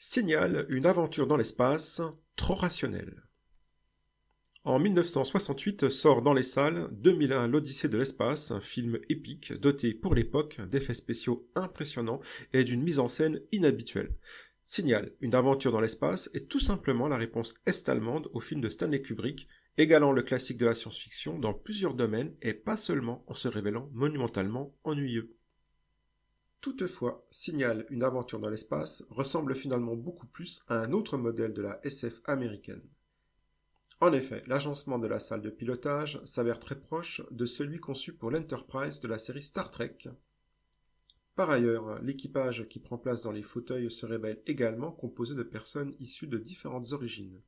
Signal, une aventure dans l'espace, trop rationnelle. En 1968 sort dans les salles 2001 l'Odyssée de l'espace, un film épique doté pour l'époque d'effets spéciaux impressionnants et d'une mise en scène inhabituelle. Signal, une aventure dans l'espace est tout simplement la réponse est-allemande au film de Stanley Kubrick, égalant le classique de la science-fiction dans plusieurs domaines et pas seulement en se révélant monumentalement ennuyeux. Toutefois, Signal, une aventure dans l'espace ressemble finalement beaucoup plus à un autre modèle de la SF américaine. En effet, l'agencement de la salle de pilotage s'avère très proche de celui conçu pour l'Enterprise de la série Star Trek. Par ailleurs, l'équipage qui prend place dans les fauteuils se révèle également composé de personnes issues de différentes origines.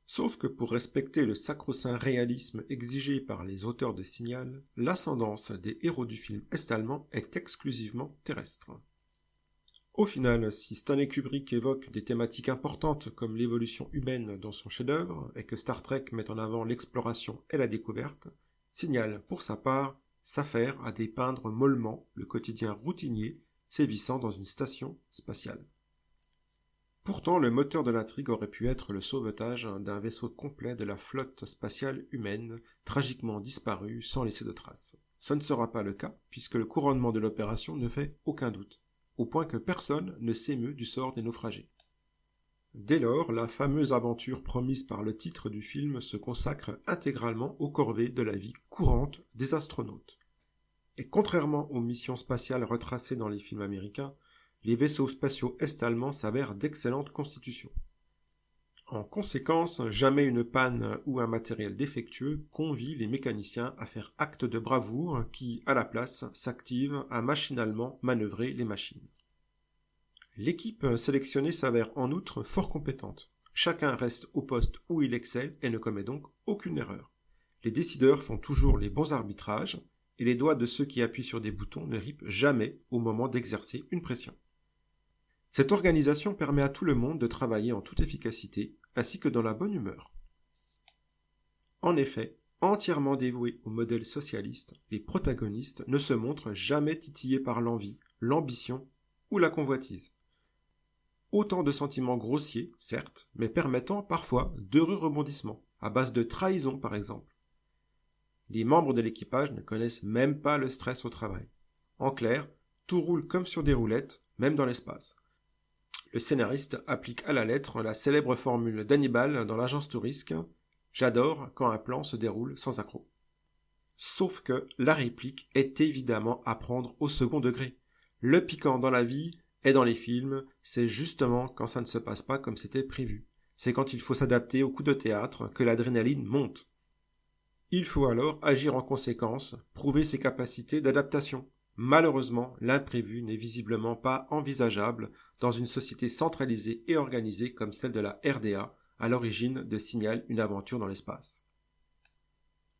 Sauf que pour respecter le sacro-saint réalisme exigé par les auteurs de Signal, l'ascendance des héros du film est-allemand est exclusivement terrestre. Au final, si Stanley Kubrick évoque des thématiques importantes comme l'évolution humaine dans son chef-d'œuvre et que Star Trek met en avant l'exploration et la découverte, Signal, pour sa part, s'affaire à dépeindre mollement le quotidien routinier sévissant dans une station spatiale. Pourtant, le moteur de l'intrigue aurait pu être le sauvetage d'un vaisseau complet de la flotte spatiale humaine, tragiquement disparu sans laisser de traces. Ce ne sera pas le cas, puisque le couronnement de l'opération ne fait aucun doute, au point que personne ne s'émeut du sort des naufragés. Dès lors, la fameuse aventure promise par le titre du film se consacre intégralement aux corvées de la vie courante des astronautes. Et contrairement aux missions spatiales retracées dans les films américains, les vaisseaux spatiaux est-allemands s'avèrent d'excellente constitution. En conséquence, jamais une panne ou un matériel défectueux convie les mécaniciens à faire acte de bravoure qui, à la place, s'activent à machinalement manœuvrer les machines. L'équipe sélectionnée s'avère en outre fort compétente. Chacun reste au poste où il excelle et ne commet donc aucune erreur. Les décideurs font toujours les bons arbitrages et les doigts de ceux qui appuient sur des boutons ne ripent jamais au moment d'exercer une pression. Cette organisation permet à tout le monde de travailler en toute efficacité, ainsi que dans la bonne humeur. En effet, entièrement dévoués au modèle socialiste, les protagonistes ne se montrent jamais titillés par l'envie, l'ambition ou la convoitise. Autant de sentiments grossiers, certes, mais permettant parfois d'heureux rebondissements, à base de trahison par exemple. Les membres de l'équipage ne connaissent même pas le stress au travail. En clair, tout roule comme sur des roulettes, même dans l'espace. Le scénariste applique à la lettre la célèbre formule d'Hannibal dans l'agence Tourisque « J'adore quand un plan se déroule sans accroc ». Sauf que la réplique est évidemment à prendre au second degré. Le piquant dans la vie et dans les films, c'est justement quand ça ne se passe pas comme c'était prévu. C'est quand il faut s'adapter au coup de théâtre que l'adrénaline monte. Il faut alors agir en conséquence, prouver ses capacités d'adaptation. Malheureusement, l'imprévu n'est visiblement pas envisageable dans une société centralisée et organisée comme celle de la RDA, à l'origine de Signal, une aventure dans l'espace.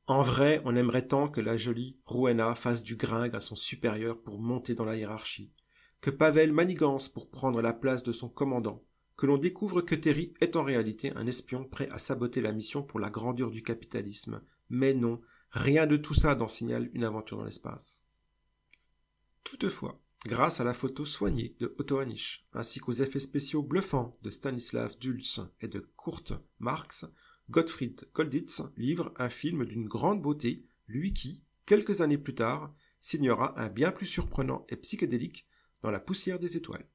En vrai, on aimerait tant que la jolie Rowena fasse du gringue à son supérieur pour monter dans la hiérarchie, que Pavel manigance pour prendre la place de son commandant, que l'on découvre que Terry est en réalité un espion prêt à saboter la mission pour la grandeur du capitalisme. Mais non, rien de tout ça dans Signal, une aventure dans l'espace. Toutefois, grâce à la photo soignée de Otto Hanisch, ainsi qu'aux effets spéciaux bluffants de Stanislav Dulce et de Kurt Marx, Gottfried Kolditz livre un film d'une grande beauté, lui qui, quelques années plus tard, signera un bien plus surprenant et psychédélique dans La poussière des étoiles.